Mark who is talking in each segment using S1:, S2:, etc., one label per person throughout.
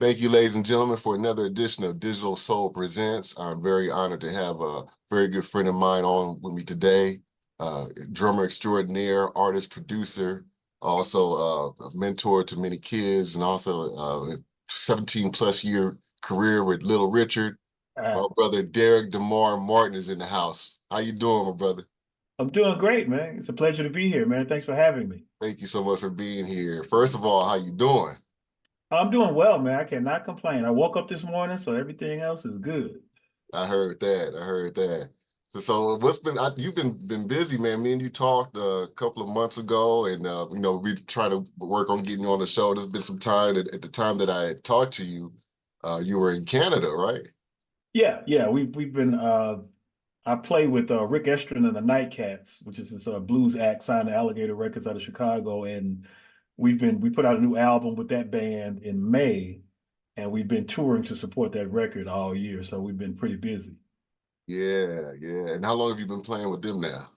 S1: Thank you, ladies and gentlemen, for another edition of Digital Soul Presents. I'm very honored to have a very good friend of mine on with me today, drummer extraordinaire, artist, producer, also a mentor to many kids, and also a 17 plus year career with Little Richard.
S2: Uh,
S1: My brother Derrick DeMar Martin is in the house. How you doing, my brother?
S2: I'm doing great, man. It's a pleasure to be here, man. Thanks for having me.
S1: Thank you so much for being here. First of all, how you doing?
S2: I'm doing well, man. I cannot complain. I woke up this morning, so everything else is good.
S1: I heard that. I heard that. So what's been you've been busy, man. Me and you talked a couple of months ago, and we trying to work on getting you on the show. There's been some time at the time that I had talked to you, you were in Canada, right?
S2: Yeah. We've been. I play with Rick Estrin and the Nightcats, which is this blues act signed to Alligator Records out of Chicago, and we put out a new album with that band in May, and we've been touring to support that record all year. So we've been pretty busy.
S1: Yeah, yeah. And how long have you been playing with them now?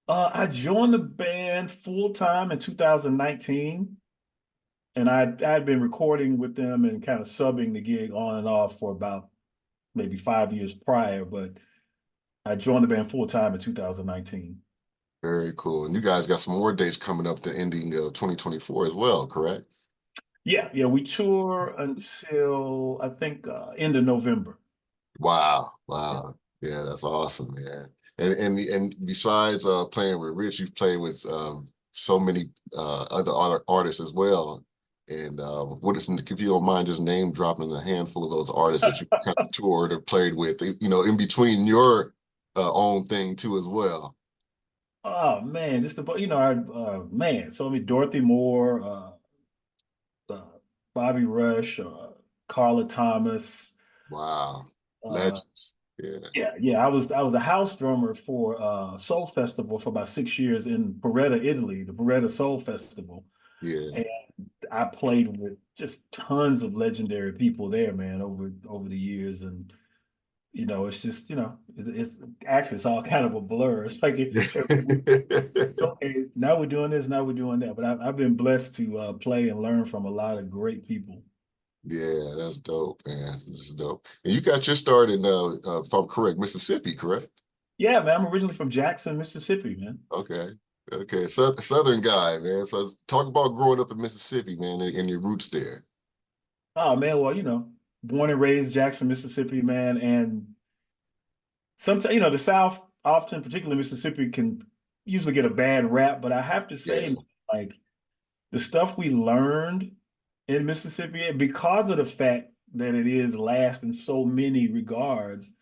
S2: I joined the band full time in 2019. And I'd been recording with them and kind of subbing the gig on and off for about maybe 5 years prior, but I joined the band full time in 2019.
S1: Very cool. And you guys got some more dates coming up the ending of 2024 as well, correct?
S2: Yeah, we tour until I think end of November.
S1: Wow,
S2: Yeah.
S1: wow. Yeah, that's awesome, man. And besides playing with Rich, you've played with so many other artists as well. And what is, if you don't mind just name dropping a handful of those artists that you kind of toured or played with, in between your own thing too as well.
S2: Oh man, just about man. So I mean, Dorothy Moore, uh, Bobby Rush, Carla Thomas.
S1: Wow.
S2: Uh,
S1: Legends. Yeah.
S2: yeah. I was a house drummer for Soul Festival for about 6 years in Beretta, Italy, the Beretta Soul Festival.
S1: Yeah.
S2: And I played with just tons of legendary people there, man, over the years. And it's just, it's actually it's all kind of a blur. It's like okay, now we're doing this, now we're doing that. But I've been blessed to play and learn from a lot of great people.
S1: Yeah, that's dope, man. This is dope. And you got your start in, if I'm correct, Mississippi, correct?
S2: Yeah, man, I'm originally from Jackson, Mississippi, man.
S1: Okay. Okay. Southern guy, man. So talk about growing up in Mississippi, man, and your roots there.
S2: Oh man, well, born and raised Jackson, Mississippi, man, and sometimes the South, often, particularly Mississippi, can usually get a bad rap. But I have to
S1: Yeah.
S2: say, like the stuff we learned in Mississippi, because of the fact that it is last in so many regards,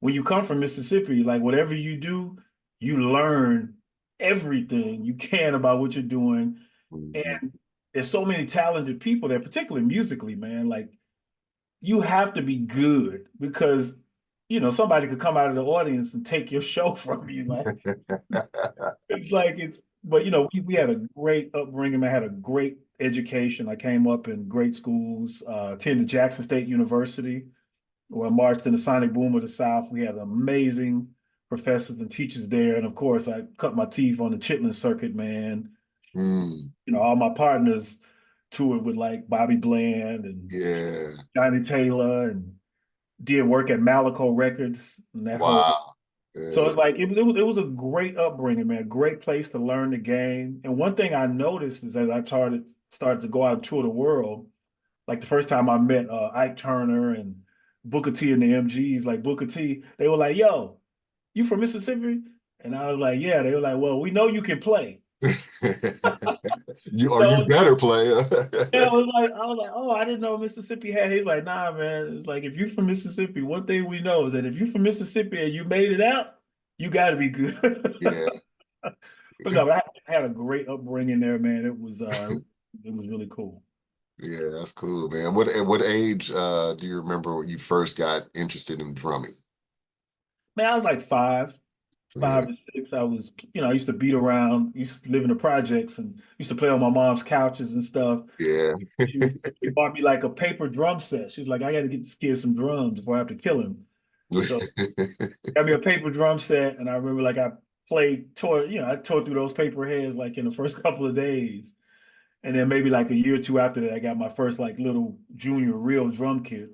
S2: when you come from Mississippi, like whatever you do, you learn everything you can about what you're doing.
S1: Mhm.
S2: And there's so many talented people there, particularly musically, man. Like you have to be good because somebody could come out of the audience and take your show from you. Like it's like it's but we had a great upbringing. I had a great education. I came up in great schools, attended Jackson State University, where I marched in the Sonic Boom of the South. We had amazing professors and teachers there. And of course, I cut my teeth on the Chitlin circuit, man.
S1: Mm,
S2: All my partners toured with like Bobby Bland and
S1: yeah.
S2: Johnny Taylor and did work at Malaco Records and that whole.
S1: Wow.
S2: So
S1: Yeah.
S2: it's like it was a great upbringing, man. Great place to learn the game. And one thing I noticed is as I started to go out and tour the world, like the first time I met Ike Turner and Booker T and the MGs, like Booker T, they were like, "Yo, you from Mississippi?" And I was like, "Yeah." They were like, "Well, we know you can play."
S1: You
S2: So
S1: better play.
S2: yeah, I was like, "Oh, I didn't know Mississippi had." He's like, "Nah, man. It's like if you're from Mississippi, one thing we know is that if you're from Mississippi and you made it out, you got to be good."
S1: Yeah.
S2: But no, I had a great upbringing there, man. It was really cool.
S1: Yeah, that's cool, man. At what age do you remember when you first got interested in drumming?
S2: Man, I was like five,
S1: Yeah.
S2: 5 to 6. I used to beat around, used to live in the projects and used to play on my mom's couches and stuff.
S1: Yeah.
S2: She bought me like a paper drum set. She was like, I got to get this kid some drums before I have to kill him. So got me a paper drum set. And I remember like I tore through those paper heads like in the first couple of days. And then maybe like a year or two after that, I got my first like little junior real drum kit.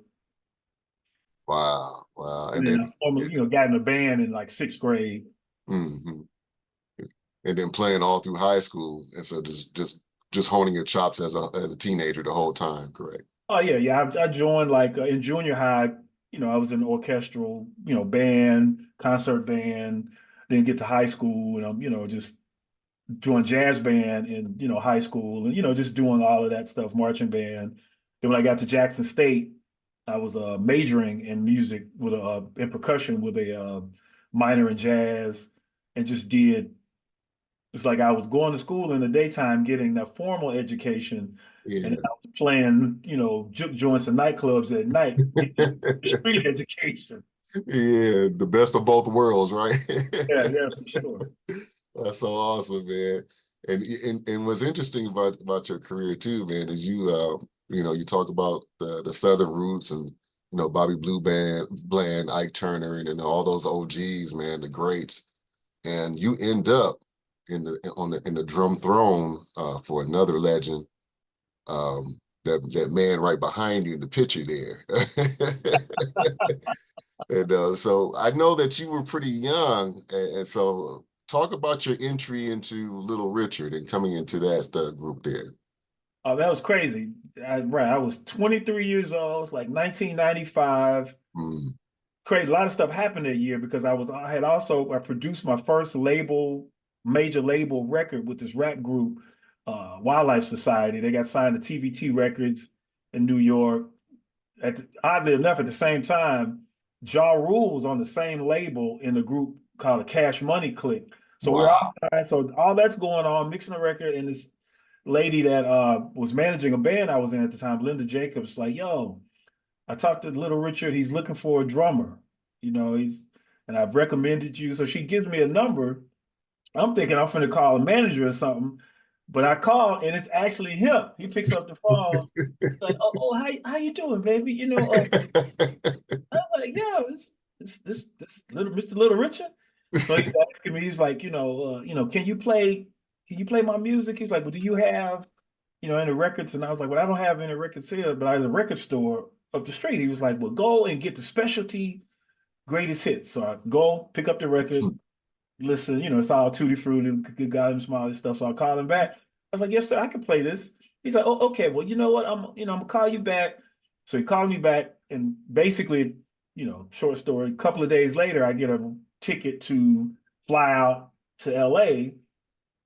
S1: Wow, wow.
S2: And
S1: And
S2: then
S1: then
S2: I formally, got in a band in like sixth grade.
S1: mhm. And then playing all through high school. And so just honing your chops as a teenager the whole time, correct?
S2: Oh yeah, yeah. I joined like in junior high. I was in orchestral, band, concert band. Then get to high school, and I'm, just doing jazz band in, high school, and just doing all of that stuff, marching band. Then when I got to Jackson State, I was majoring in music with a in percussion with a minor in jazz, and just did. It's like I was going to school in the daytime, getting that formal education, and then
S1: Yeah.
S2: I was playing, juke joints and nightclubs at night, getting the street education.
S1: Yeah, the best of both worlds, right?
S2: Yeah, yeah, for sure.
S1: That's so awesome, man. And what's interesting about your career too, man, is you talk about the Southern roots and Bobby Bland, Ike Turner, and then all those OGs, man, the greats, and you end up in the drum throne for another legend, that man right behind you in the picture there. And so I know that you were pretty young, and so talk about your entry into Little Richard and coming into that group there.
S2: Oh, that was crazy. I was 23 years old. It's like 1995.
S1: Mm,
S2: Crazy. A lot of stuff happened that year because I produced my first major label record with this rap group, Wildlife Society. They got signed to TVT Records in New York. Oddly enough, at the same time, Ja Rule was on the same label in a group called a Cash Money Clique. So we're
S1: wow.
S2: all so all that's going on, mixing the record, and this lady that was managing a band I was in at the time, Linda Jacobs, like, yo, I talked to Little Richard. He's looking for a drummer. And I've recommended you. So she gives me a number. I'm thinking I'm going to call a manager or something, but I call and it's actually him. He picks up the phone, like, oh, how you doing, baby? I'm like, yeah, this little Mr. Little Richard. So he's asking me, he's like, can you play my music? He's like, well, do you have, any records? And I was like, well, I don't have any records here, but I have a record store up the street. He was like, well, go and get the specialty greatest hits. So I go pick up the record, listen, it's all tutti frutti, good guy and smiley stuff. So I call him back. I was like, yes, sir, I can play this. He's like, oh, okay, well, you know what? I'm gonna call you back. So he called me back, and basically, short story, a couple of days later, I get a ticket to fly out to LA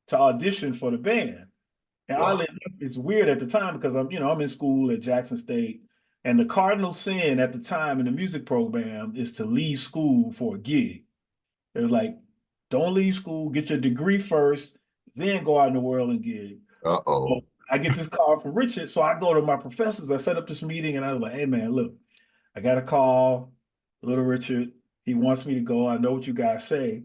S2: to audition for the band. And
S1: Wow.
S2: oddly enough, it's weird at the time because I'm in school at Jackson State, and the cardinal sin at the time in the music program is to leave school for a gig. It was like, don't leave school, get your degree first, then go out in the world and gig. So
S1: Uh-oh.
S2: I get this call from Richard. So I go to my professors. I set up this meeting and I was like, hey man, look, I got a call, Little Richard. He wants me to go. I know what you guys say.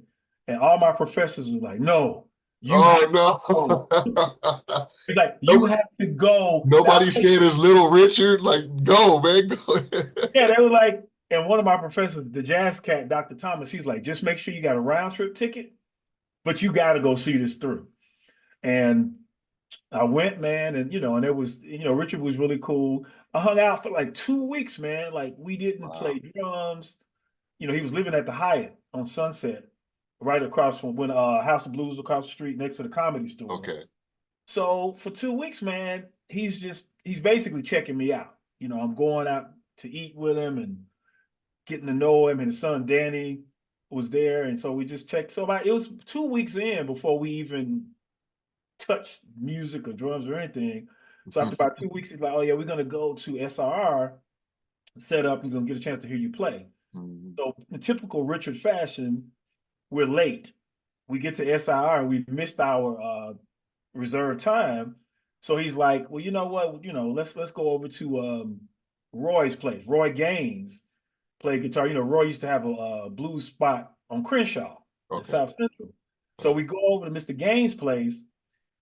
S2: And all my professors were like, no, you have
S1: Oh
S2: to go.
S1: no.
S2: He's like, you
S1: Nobody,
S2: have to go. And
S1: nobody scared as Little Richard. Like, go, man, go.
S2: yeah, they were like, and one of my professors, the jazz cat, Dr. Thomas, he's like, just make sure you got a round trip ticket, but you got to go see this through. And I went, man, and it was, Richard was really cool. I hung out for like 2 weeks, man. Like we didn't
S1: Wow.
S2: play drums. He was living at the Hyatt on Sunset, right across from when House of Blues across the street next to the Comedy Store.
S1: Okay.
S2: So for 2 weeks, man, he's basically checking me out. I'm going out to eat with him and getting to know him, and his son Danny was there, and so we just checked. So it was 2 weeks in before we even touched music or drums or anything. So after about 2 weeks, he's like, "Oh yeah, we're gonna go to SRR, set up. You're gonna get a chance to hear you play." So in typical Richard fashion, we're late. We get to SIR, we missed our reserved time. So he's like, well, you know what? Let's go over to Roy's place. Roy Gaines played guitar. Roy used to have a blues spot on Crenshaw at
S1: Okay.
S2: South Central. So we go over to Mr. Gaines' place.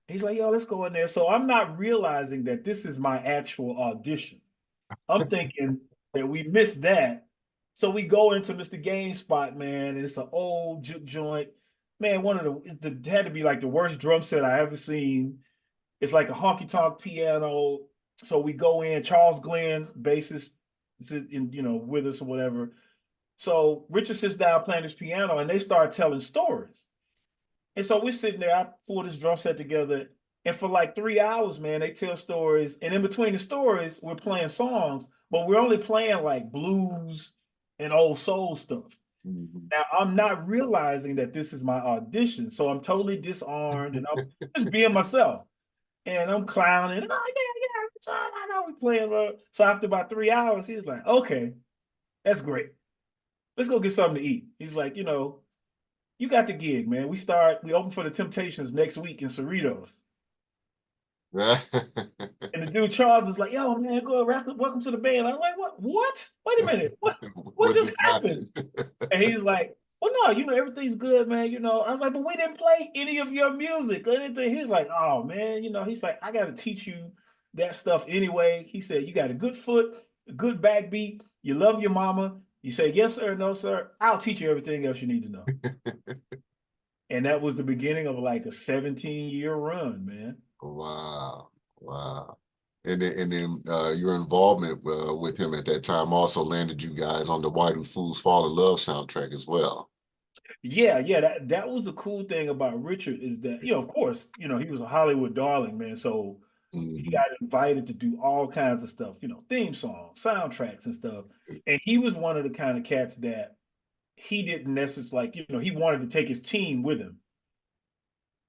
S2: He's like, yo, let's go in there. So I'm not realizing that this is my actual audition. I'm thinking that we missed that. So we go into Mr. Gaines' spot, man, and it's an old juke joint. Man, one of the had to be like the worst drum set I ever seen. It's like a honky tonk piano. So we go in, Charles Glenn, bassist, is in, with us or whatever. So Richard sits down playing his piano and they start telling stories. And so we're sitting there, I pull this drum set together, and for like 3 hours, man, they tell stories. And in between the stories, we're playing songs, but we're only playing like blues and old soul stuff.
S1: Mhm.
S2: Now I'm not realizing that this is my audition. So I'm totally disarmed and I'm just being myself. And I'm clowning. Oh, yeah, I know we playing. So after about 3 hours, he was like, okay, that's great. Let's go get something to eat. He's like, you got the gig, man. We open for the Temptations next week in Cerritos. And the dude Charles is like, yo, man, go welcome to the band. I'm like, what? What? Wait a minute. What
S1: What
S2: just
S1: just
S2: happened?
S1: happened?
S2: And he's like, well, no, everything's good, man. I was like, but we didn't play any of your music or anything. He's like, oh man, he's like, I gotta teach you that stuff anyway. He said, you got a good foot, a good backbeat, you love your mama. You say yes, sir, no, sir. I'll teach you everything else you need to know. And that was the beginning of like a 17-year run, man.
S1: Wow, wow. And then your involvement with him at that time also landed you guys on the Why Do Fools Fall in Love soundtrack as well.
S2: Yeah. That was the cool thing about Richard is that, of course, he was a Hollywood darling, man. So he
S1: Hmm.
S2: got invited to do all kinds of stuff, theme songs, soundtracks and stuff. And he was one of the kind of cats that he didn't necessarily like, he wanted to take his team with him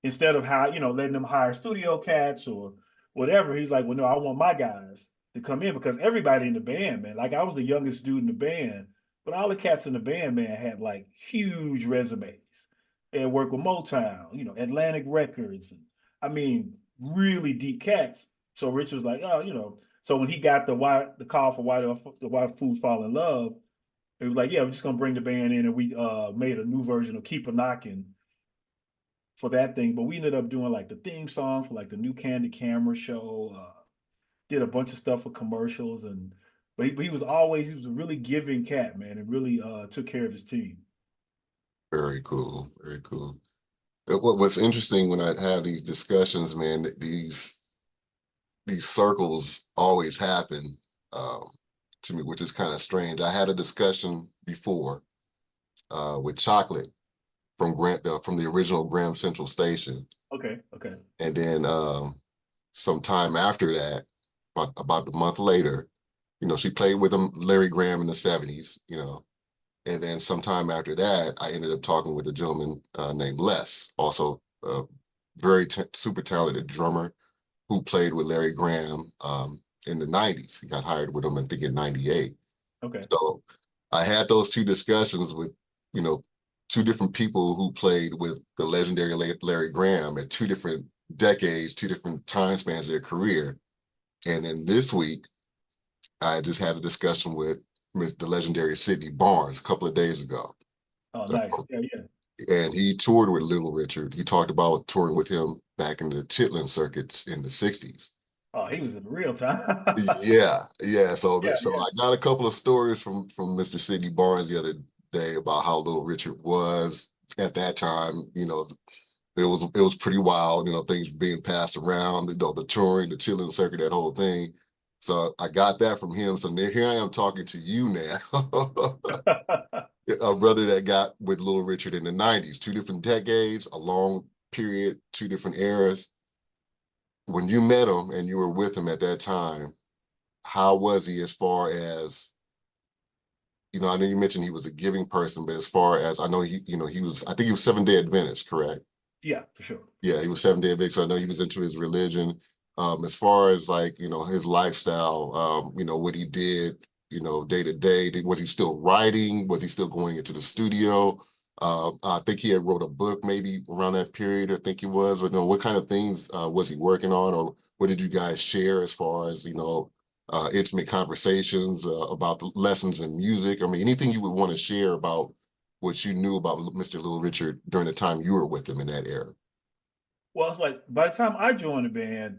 S2: instead of how, letting them hire studio cats or whatever. He's like, well, no, I want my guys to come in because everybody in the band, man, like I was the youngest dude in the band, but all the cats in the band, man, had like huge resumes. They had worked with Motown, Atlantic Records. And, I mean, really deep cats. So Rich was like, oh, so when he got the call for why fools fall in love, it was like, yeah, we're just gonna bring the band in, and we made a new version of Keep a Knocking for that thing. But we ended up doing like the theme song for like the new Candy Camera show. Did a bunch of stuff for commercials, and but he was a really giving cat, man, and really took care of his team.
S1: Very cool, very cool. What's interesting when I have these discussions, man, that these circles always happen um, to me, which is kind of strange. I had a discussion before with Chocolate from the original Graham Central Station,
S2: Okay.
S1: and then some time after that, about a month later, she played with him, Larry Graham in the '70s, and then sometime after that, I ended up talking with a gentleman named Les, also a super talented drummer who played with Larry Graham in the '90s. He got hired with him, I think, in '98.
S2: Okay.
S1: So I had those two discussions with, you know, two different people who played with the legendary Larry Graham at two different decades, two different time spans of their career. And then this week, I just had a discussion with the legendary Sidney Barnes a couple of days ago.
S2: Oh, nice.
S1: Uh,
S2: Yeah.
S1: and he toured with Little Richard. He talked about touring with him back in the Chitlin circuits in the '60s.
S2: Oh, he was in real time.
S1: Yeah. So
S2: Yeah.
S1: I got a couple of stories from Mr. Sidney Barnes the other day about how Little Richard was at that time. It was pretty wild. Things being passed around. The touring, the chilling circuit, that whole thing. So I got that from him. So here I am talking to you now, a brother that got with Little Richard in the '90s, two different decades, a long period, two different eras. When you met him and you were with him at that time, how was he as far as, I know you mentioned he was a giving person, but as far as I know, I think he was Seventh-day Adventist, correct?
S2: Yeah, for sure.
S1: Yeah, he was Seventh-day Adventist. So I know he was into his religion. As far as like, his lifestyle, what he did, day to day, was he still writing? Was he still going into the studio? I think he had wrote a book maybe around that period, I think he was, but what kind of things was he working on, or what did you guys share as far as, intimate conversations about the lessons in music? I mean, anything you would want to share about what you knew about Mr. Little Richard during the time you were with him in that era.
S2: Well, it's like by the time I joined the band,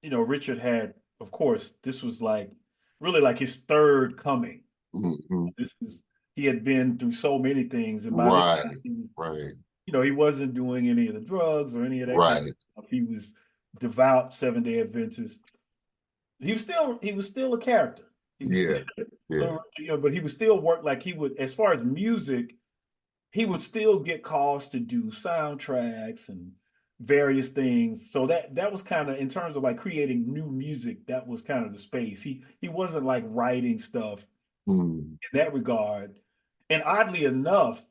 S2: Richard had, of course, this was like really like his third coming.
S1: Mhm.
S2: This is He had been through so many things, and by this
S1: Right,
S2: time,
S1: right,
S2: he wasn't doing any of the drugs or any of that kind of
S1: right.
S2: stuff. He was devout 7-day Adventist. He was still a character. He was
S1: Yeah. Yeah.
S2: but he would still work like he would, as far as music, he would still get calls to do soundtracks and various things. So that was kind of, in terms of like creating new music, that was kind of the space. He wasn't like writing stuff
S1: Mm.
S2: in that regard. And oddly enough,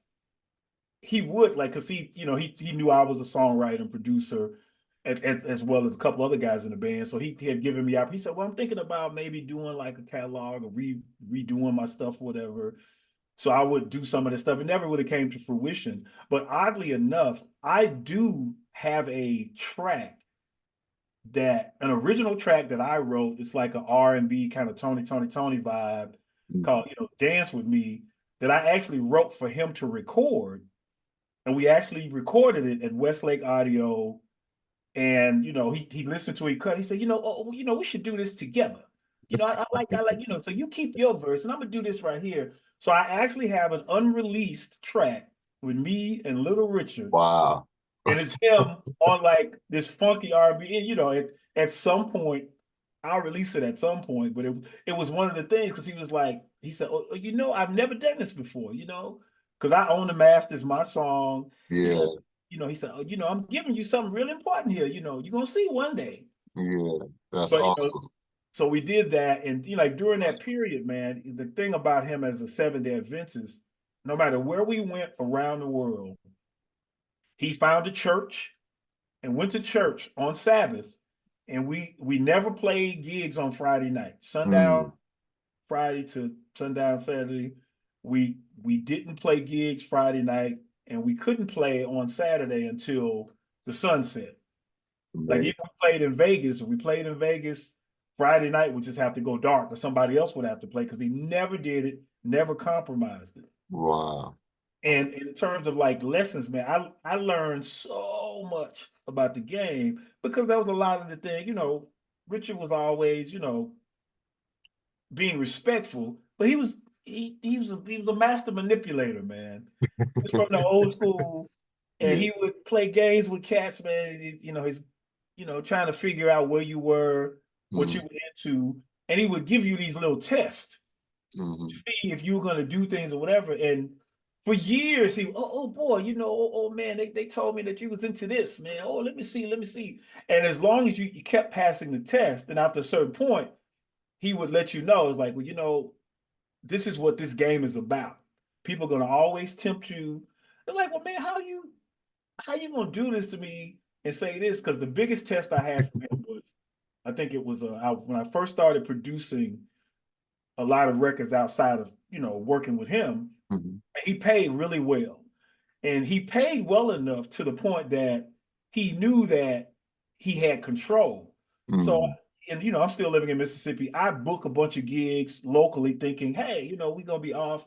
S2: he would like, because he knew I was a songwriter and producer, as well as a couple other guys in the band. So he had given me out. He said, "Well, I'm thinking about maybe doing like a catalog or redoing my stuff, whatever." So I would do some of this stuff. It never really came to fruition. But oddly enough, I do have a track, an original track that I wrote. It's like an R&B kind of Tony vibe,
S1: Mm.
S2: called "Dance with Me," that I actually wrote for him to record. And we actually recorded it at Westlake Audio. And he listened to it, cut. He said, we should do this together. I like, so you keep your verse, and I'm gonna do this right here. So I actually have an unreleased track with me and Little Richard,
S1: Wow.
S2: and it's him on like this funky R&B. And at some point, I'll release it at some point. But it was one of the things, because he said, "Oh, I've never done this before, because I own the masters, my song." He
S1: Yeah.
S2: said, he said, "Oh, I'm giving you something really important here. You're gonna see one day."
S1: Yeah. That's
S2: But
S1: awesome.
S2: so we did that, and like during that period, man, the thing about him as a 7-day Adventist, no matter where we went around the world, he found a church and went to church on Sabbath, and we never played gigs on Friday night. Sundown
S1: Mm.
S2: Friday to sundown Saturday. We didn't play gigs Friday night, and we couldn't play on Saturday until the sunset. Like
S1: Man.
S2: if we played in Vegas Friday night, we just have to go dark, or somebody else would have to play, because he never did it, never compromised it.
S1: Wow.
S2: And in terms of like lessons, man, I learned so much about the game, because that was a lot of the thing. Richard was always, being respectful, but he was a master manipulator, man. He's from the old school, and
S1: Yeah.
S2: he would play games with cats, man. He's trying to figure out where you were, what you
S1: Mm.
S2: were into, and he would give you these little tests to
S1: Mm.
S2: see if you were going to do things or whatever. And for years, oh boy, oh man, they told me that you was into this, man. Oh, let me see. And as long as you kept passing the test, and after a certain point, he would let you know, it's like, well, this is what this game is about. People are gonna always tempt you. They're like, well, man, how you gonna do this to me and say this? Because the biggest test I had from him was, I think it was when I first started producing a lot of records outside of working with him.
S1: Mm.
S2: He paid really well, and he paid well enough to the point that he knew that he had control. So,
S1: Mm.
S2: and I'm still living in Mississippi. I book a bunch of gigs locally, thinking, hey, we're gonna be off,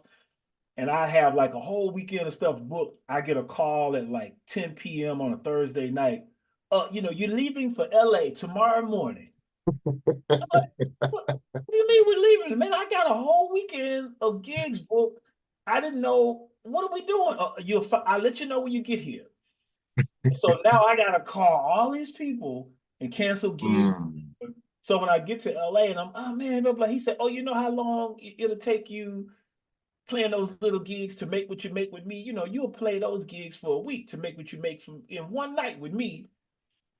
S2: and I have like a whole weekend of stuff booked. I get a call at like 10 p.m. on a Thursday night. You're leaving for LA tomorrow morning. I'm like, what do you mean we're leaving? Man, I got a whole weekend of gigs booked. I didn't know. What are we doing? I'll let you know when you get here. So now I gotta call all these people and cancel gigs.
S1: Mm.
S2: So when I get to LA, and oh man, blah, blah, he said, oh, you know how long it'll take you playing those little gigs to make what you make with me? You'll play those gigs for a week to make what you make from in one night with me.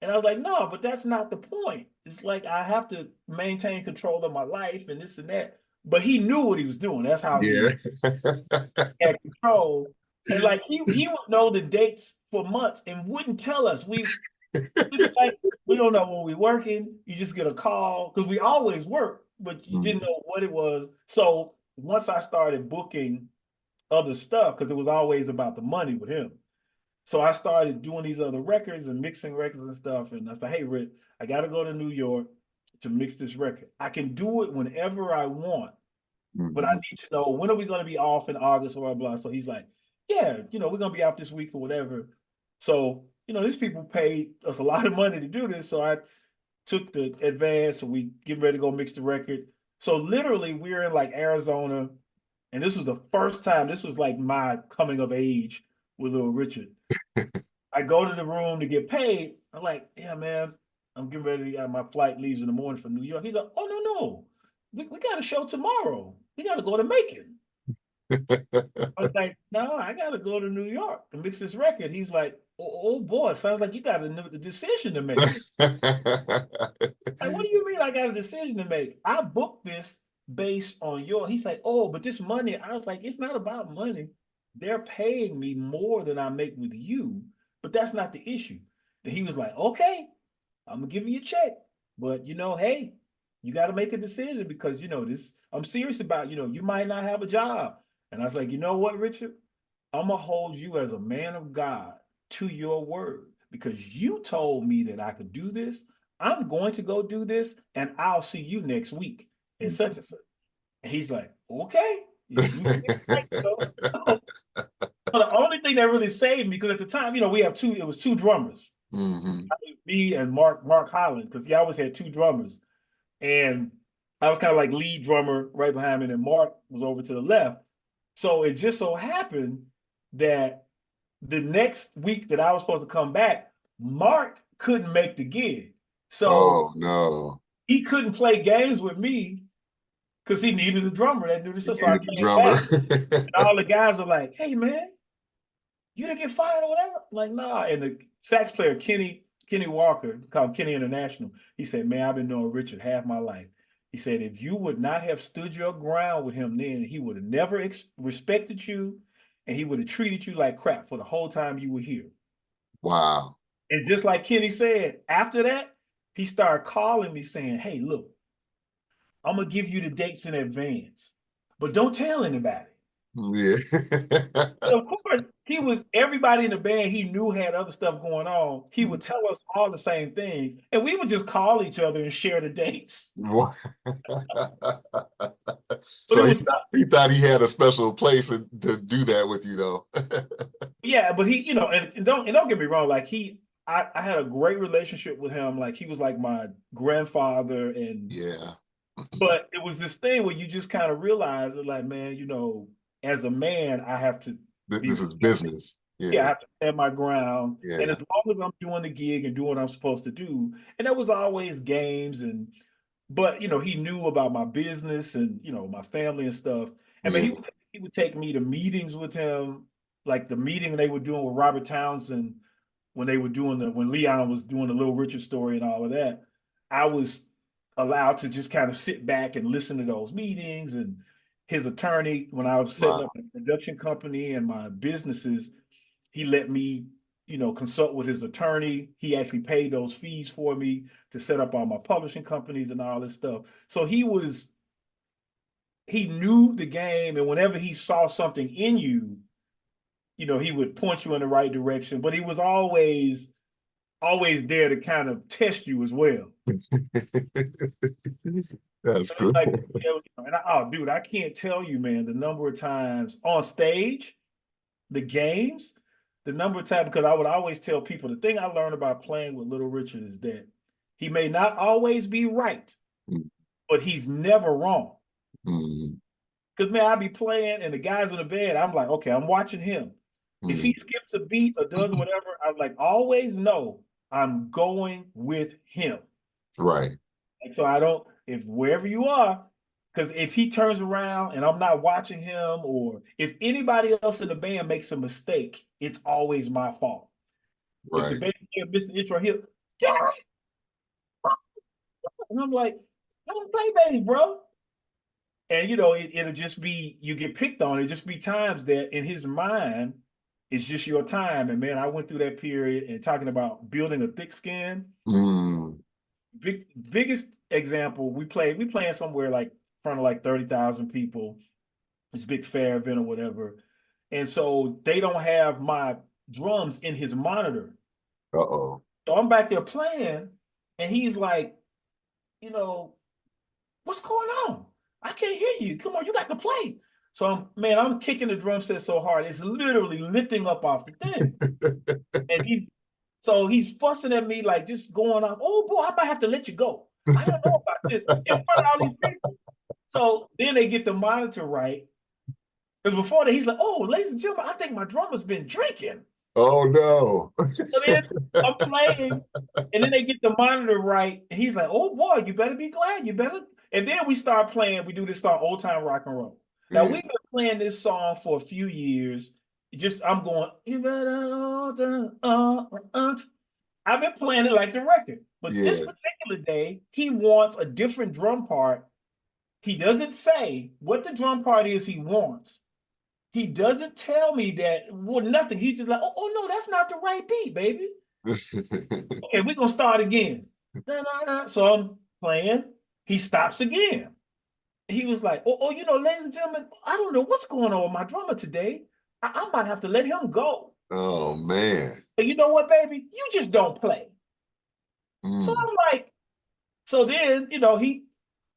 S2: And I was like, no, but that's not the point. It's like I have to maintain control of my life and this and that. But he knew what he was doing. That's how
S1: Yeah.
S2: he had control. And like he would know the dates for months and wouldn't tell us. We like, we don't know when we're working. You just get a call, because we always work, but you didn't
S1: Mm.
S2: know what it was. So once I started booking other stuff, because it was always about the money with him. So I started doing these other records and mixing records and stuff. And I said, hey, Rick, I got to go to New York to mix this record. I can do it whenever I want, but I
S1: Mm.
S2: need to know, when are we going to be off in August or blah, blah. So he's like, yeah, we're going to be off this week or whatever. So, these people paid us a lot of money to do this. So I took the advance, and we get ready to go mix the record. So literally we're in like Arizona. And this was the first time, this was like my coming of age with Little Richard. I go to the room to get paid. I'm like, yeah, man, I'm getting ready. My flight leaves in the morning for New York. He's like, oh, no. We got a show tomorrow. We got to go to Macon. I was like, no, I got to go to New York and mix this record. He's like, oh boy, sounds like you got a decision to make. Like, what do you mean I got a decision to make? I booked this based on he's like, oh, but this money. I was like, it's not about money. They're paying me more than I make with you, but that's not the issue. And he was like, okay, I'm gonna give you a check. But hey, you got to make a decision because this I'm serious about, you might not have a job. And I was like, you know what, Richard? I'm gonna hold you as a man of God to your word because you told me that I could do this. I'm going to go do this, and I'll see you next week at such and such. And he's like, okay, if you get it right, so the only thing that really saved me, because at the time, we have it was two drummers.
S1: Hmm.
S2: Me and Mark Holland, because he always had two drummers. And I was kind of like lead drummer right behind me, and Mark was over to the left. So it just so happened that the next week that I was supposed to come back, Mark couldn't make the gig. So
S1: Oh no.
S2: he couldn't play games with me because he needed a drummer that knew the
S1: You
S2: stuff. So I
S1: needed the
S2: came
S1: drummer.
S2: back, and all the guys are like, hey, man, you didn't get fired or whatever? I'm like, nah. And the sax player, Kenny Walker, called Kenny International, he said, man, I've been knowing Richard half my life. He said, if you would not have stood your ground with him then, he would have never respected you and he would have treated you like crap for the whole time you were here.
S1: Wow.
S2: And just like Kenny said, after that, he started calling me saying, hey, look, I'm going to give you the dates in advance, but don't tell anybody.
S1: Yeah.
S2: Of course, everybody in the band he knew had other stuff going on. He would tell us all the same things, and we would just call each other and share the dates. But
S1: So
S2: it
S1: he,
S2: was tough.
S1: he thought he had a special place to do that with you, though.
S2: Yeah, but he, and don't get me wrong, like I had a great relationship with him. Like he was like my grandfather,
S1: Yeah.
S2: but it was this thing where you just kind of realize that, like, man, as a man, I have to be
S1: This is
S2: respected.
S1: business.
S2: Yeah, I
S1: Yeah.
S2: have to stand my ground. And
S1: Yeah.
S2: as long as I'm doing the gig and doing what I'm supposed to do, and there was always games but he knew about my business and my family and stuff. I mean,
S1: Yeah.
S2: he would take me to meetings with him, like the meeting they were doing with Robert Townsend when they were doing when Leon was doing the Little Richard story and all of that. I was allowed to just kind of sit back and listen to those meetings. And his attorney, when I was setting up
S1: Wow.
S2: a production company and my businesses, he let me consult with his attorney. He actually paid those fees for me to set up all my publishing companies and all this stuff. So he knew the game, and whenever he saw something in you, he would point you in the right direction. But he was always there to kind of test you as well.
S1: That's
S2: So it's
S1: cool.
S2: like, oh, dude, I can't tell you, man, the number of times on stage, the games, the number of times, because I would always tell people the thing I learned about playing with Little Richard is that he may not always be right, but he's never wrong.
S1: Mm,
S2: Because, man, I'd be playing and the guys in the band, I'm like, okay, I'm watching him. If he
S1: mm.
S2: skips a beat or does whatever, I'm like, always know I'm going with him.
S1: Right.
S2: And so I don't, if wherever you are, because if he turns around and I'm not watching him, or if anybody else in the band makes a mistake, it's always my fault. If the
S1: Right.
S2: band player misses the intro, he'll, yeah, and I'm like, I don't play bass, bro. And it'll just be you get picked on. It just be times that in his mind, it's just your time. And man, I went through that period and talking about building a thick skin.
S1: Mm.
S2: Biggest example, we playing somewhere like in front of like 30,000 people, this big fair event or whatever. And so they don't have my drums in his monitor.
S1: Uh-oh.
S2: So I'm back there playing, and he's like, you know, what's going on? I can't hear you. Come on, you got to play. So I'm kicking the drum set so hard, it's literally lifting up off the thing. And he's fussing at me, like just going off. Oh boy, I might have to let you go. I don't know about this in front of all these people. So then they get the monitor right. Because before that, he's like, oh, ladies and gentlemen, I think my drummer's been drinking.
S1: Oh no.
S2: So then I'm playing, and then they get the monitor right, and he's like, "Oh boy, you better be glad. You better." And then we start playing. We do this song, "Old Time Rock and Roll." Now
S1: Yeah,
S2: we've been playing this song for a few years. Just I'm going, "You better I've been playing it like the record, but this
S1: yeah.
S2: particular day, he wants a different drum part. He doesn't say what the drum part is he wants. He doesn't tell me that, well, nothing. He's just like, oh no, that's not the right beat, baby. Okay, we're gonna start again. Da, da, da. So I'm playing. He stops again. He was like, ladies and gentlemen, I don't know what's going on with my drummer today. I might have to let him go.
S1: Oh man.
S2: And you know what, baby? You just don't play. So
S1: Mm.
S2: I'm like, so then,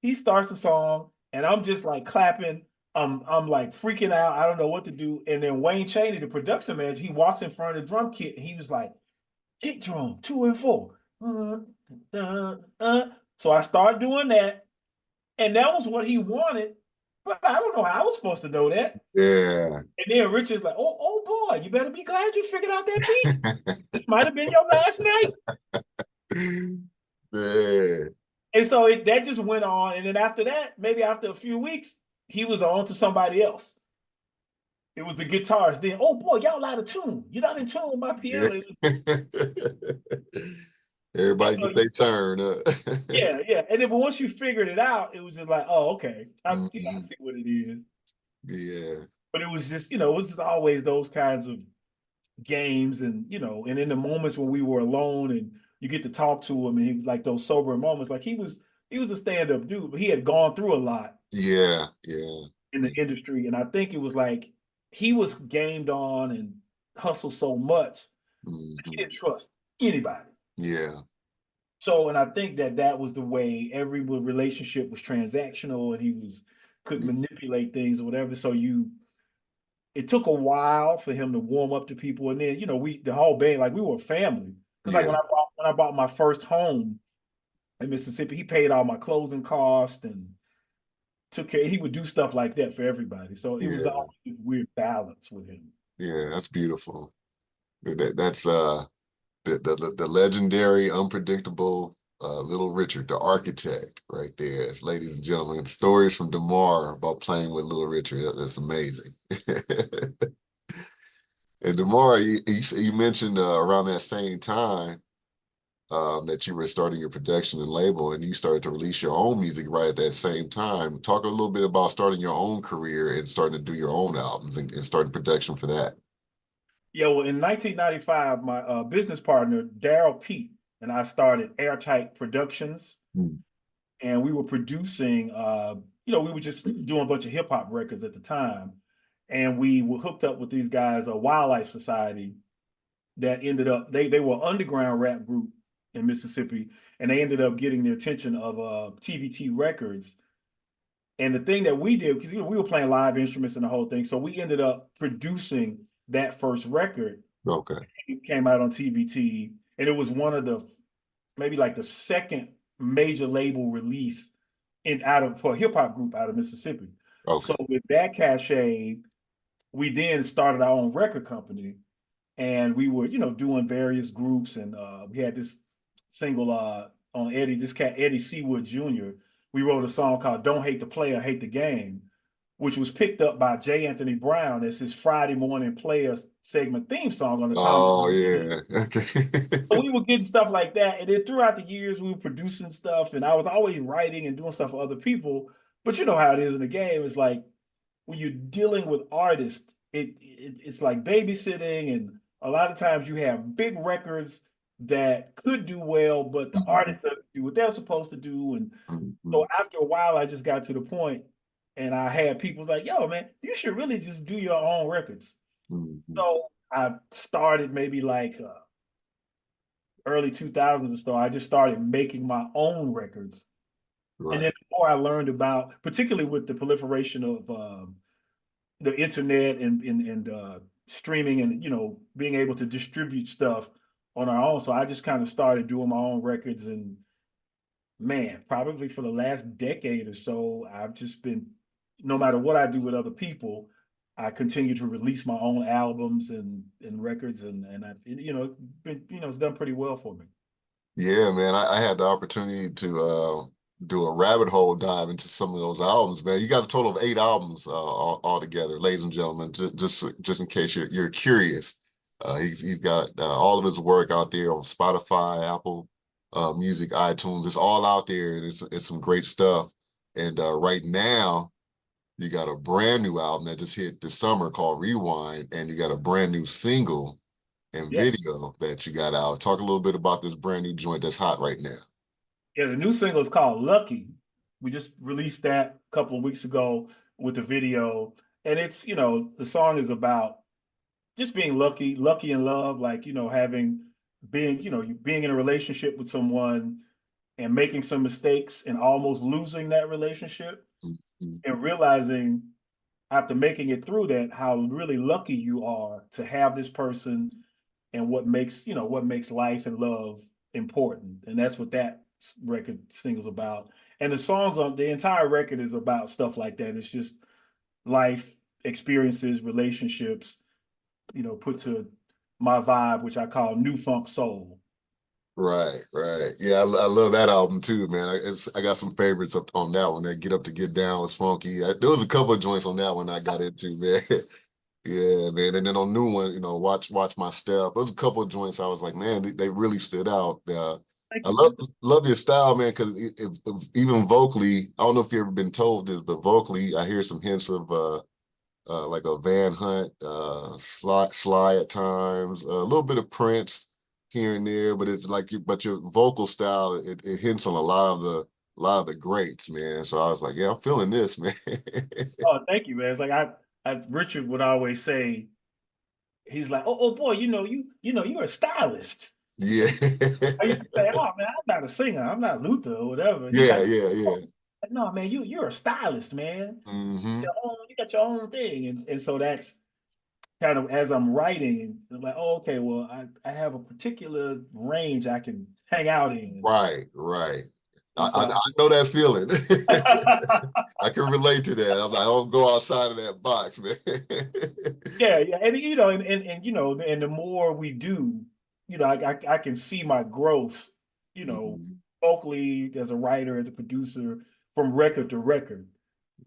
S2: he starts the song and I'm just like clapping. I'm like freaking out. I don't know what to do. And then Wayne Chaney, the production manager, he walks in front of the drum kit and he was like, kick drum, 2 and 4. So I started doing that. And that was what he wanted. But I don't know how I was supposed to know that.
S1: Yeah.
S2: And then Richard's like, oh boy, you better be glad you figured out that beat. This might have been your last night.
S1: Yeah.
S2: And so that just went on. And then after that, maybe after a few weeks, he was on to somebody else. It was the guitarist. Then, oh boy, y'all out of tune. You're not in tune with my
S1: Yeah.
S2: piano.
S1: Everybody
S2: So,
S1: get their turn.
S2: yeah. And then, but once you figured it out, it was just like, oh, okay. I
S1: Mhm.
S2: see what it is.
S1: Yeah.
S2: But it was just, it was just always those kinds of games and, and in the moments when we were alone and you get to talk to him and he was like those sober moments, like he was a stand-up dude, but he had gone through a lot
S1: Yeah. Yeah.
S2: in the industry. And I think it was like he was gamed on and hustled so much, he
S1: Hmm.
S2: didn't trust anybody.
S1: Yeah.
S2: So, and I think that was the way every relationship was transactional, and he could manipulate things or whatever. So it took a while for him to warm up to people, and then the whole band, like we were a family. Because like
S1: Yeah.
S2: when I bought my first home in Mississippi, he paid all my closing costs and took care. He would do stuff like that for everybody. So it was
S1: Yeah.
S2: always a weird balance with him.
S1: Yeah. That's beautiful. That's the legendary, unpredictable Little Richard, the architect, right there. Ladies and gentlemen, stories from Demar about playing with Little Richard. That's amazing. And Demar, you mentioned around that same time that you were starting your production and label, and you started to release your own music right at that same time. Talk a little bit about starting your own career and starting to do your own albums and starting production for that.
S2: Yeah, well, in 1995, my business partner Daryl Pete and I started Airtight Productions,
S1: Mm.
S2: and we were producing. We were just doing a bunch of hip hop records at the time, and we were hooked up with these guys, a Wildlife Society, that ended up they were an underground rap group in Mississippi, and they ended up getting the attention of TVT Records. And the thing that we did, because we were playing live instruments and the whole thing, so we ended up producing that first record.
S1: Okay.
S2: It came out on TVT, and it was one of the maybe like the second major label release for a hip hop group out of Mississippi. So
S1: Okay.
S2: with that cachet, we then started our own record company, and we were doing various groups, and we had this single on this cat Eddie Seawood Jr. We wrote a song called "Don't Hate the Player, Hate the Game," which was picked up by J. Anthony Brown as his Friday morning player segment theme song on the Tom.
S1: Oh yeah. Okay.
S2: So we were getting stuff like that, and then throughout the years we were producing stuff, and I was always writing and doing stuff for other people. But you know how it is in the game. It's like when you're dealing with artists, it's like babysitting, and a lot of times you have big records that could do well, but the
S1: Mhm.
S2: artist doesn't do what they're supposed to do. And so
S1: Mhm.
S2: after a while, I just got to the point, and I had people like, "Yo, man, you should really just do your own records."
S1: Mhm.
S2: So I started maybe like early 2000s or so. I just started making my own records, and
S1: Right.
S2: then the more I learned about, particularly with the proliferation of the internet and streaming and being able to distribute stuff on our own. So I just kind of started doing my own records, and man, probably for the last decade or so, I've just been, no matter what I do with other people, I continue to release my own albums and records, and I, it's done pretty well for me.
S1: Yeah, man, I had the opportunity to do a rabbit hole dive into some of those albums, man. You got a total of 8 albums all together, ladies and gentlemen. Just in case you're curious, he's got all of his work out there on Spotify, Apple Music, iTunes. It's all out there, and it's some great stuff. And right now, you got a brand new album that just hit this summer called Rewind, and you got a brand new single and
S2: Yeah,
S1: video that you got out. Talk a little bit about this brand new joint that's hot right now.
S2: yeah. The new single is called "Lucky." We just released that a couple of weeks ago with the video, and it's the song is about just being lucky, lucky in love, like having being you being in a relationship with someone and making some mistakes and almost losing that relationship
S1: Mhm.
S2: and realizing after making it through that how really lucky you are to have this person and what makes life and love important, and that's what that record singles about. And the songs on the entire record is about stuff like that. It's just life experiences, relationships, put to my vibe, which I call new funk soul.
S1: Right, right. Yeah, I love that album too, man. I got some favorites up on that one. That Get Up to Get Down was funky. There was a couple of joints on that one I got into, man. Yeah, man. And then on new one, Watch My Step. There was a couple of joints I was like, man, they really stood out.
S2: Thank
S1: I
S2: you, man.
S1: love your style, man, because even vocally, I don't know if you've ever been told this, but vocally, I hear some hints of like a Van Hunt, Sly at times, a little bit of Prince here and there, but it's like but your vocal style, it hints on a lot of the greats, man. So I was like, yeah, I'm feeling this, man.
S2: Oh, thank you, man. It's like Richard would always say, he's like, oh boy, you're a stylist.
S1: Yeah.
S2: I used to say, oh man, I'm not a singer, I'm not Luther or whatever. He's
S1: Yeah,
S2: like,
S1: yeah,
S2: oh,
S1: yeah.
S2: no, man, you're a stylist, man.
S1: Hmm.
S2: You got your own thing, and so that's kind of as I'm writing, and like, oh, okay, well, I have a particular range I can hang out in,
S1: Right, right.
S2: and so
S1: I know that feeling. I can relate to that. I'm like, I don't go outside of that box, man.
S2: yeah, yeah, and and the more we do, I can see my growth, you know,
S1: Mhm.
S2: vocally as a writer, as a producer, from record to record.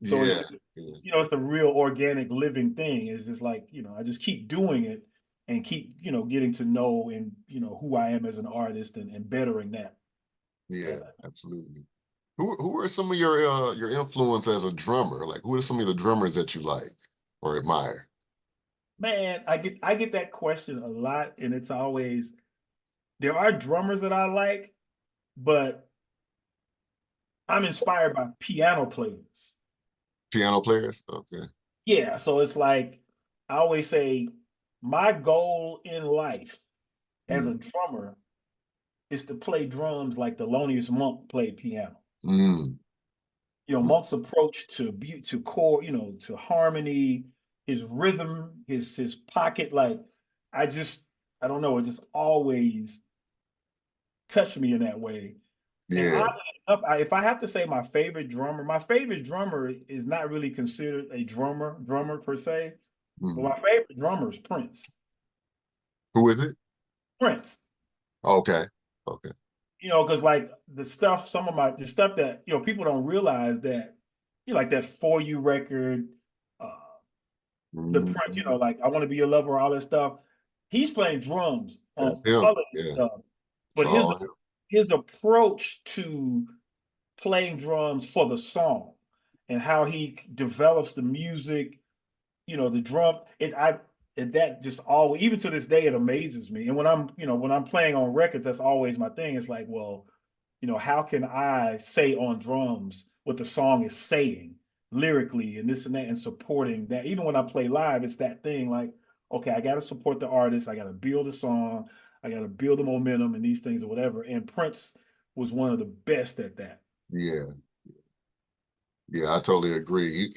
S2: So
S1: Yeah, yeah,
S2: it's a real organic living thing. It's just like, I just keep doing it and keep, getting to know and who I am as an artist and bettering that
S1: yeah,
S2: as I
S1: absolutely. Who are some of your influence as a drummer? Like, who are some of the drummers that you like or admire?
S2: man, I get that question a lot, and it's always there are drummers that I like, but I'm inspired by piano players.
S1: Piano players? Okay.
S2: Yeah, so it's like I always say my goal in life as a
S1: Mm,
S2: drummer is to play drums like Thelonious Monk played piano.
S1: mm, mm.
S2: Monk's approach to core, to harmony, his rhythm, his pocket, like I just I don't know, it just always touched me in that way. And
S1: Yeah.
S2: oddly enough, if I have to say my favorite drummer is not really considered a drummer per se, but
S1: Mm.
S2: my favorite drummer is Prince.
S1: Who is it?
S2: Prince.
S1: Okay. Okay.
S2: Because like the stuff that people don't realize that like that For You record, uh the Prince,
S1: Mm.
S2: like I Want to Be Your Lover, all that stuff. He's playing drums
S1: That's
S2: on
S1: him.
S2: all of this
S1: Yeah.
S2: stuff.
S1: It's
S2: But his
S1: all him.
S2: his approach to playing drums for the song and how he develops the music, the drum, that just always, even to this day, it amazes me. And when I'm playing on records, that's always my thing. It's like, well, how can I say on drums what the song is saying lyrically and this and that and supporting that? Even when I play live, it's that thing like, okay, I got to support the artist, I got to build a song, I got to build the momentum and these things or whatever. And Prince was one of the best at that.
S1: Yeah. Yeah, I totally agree.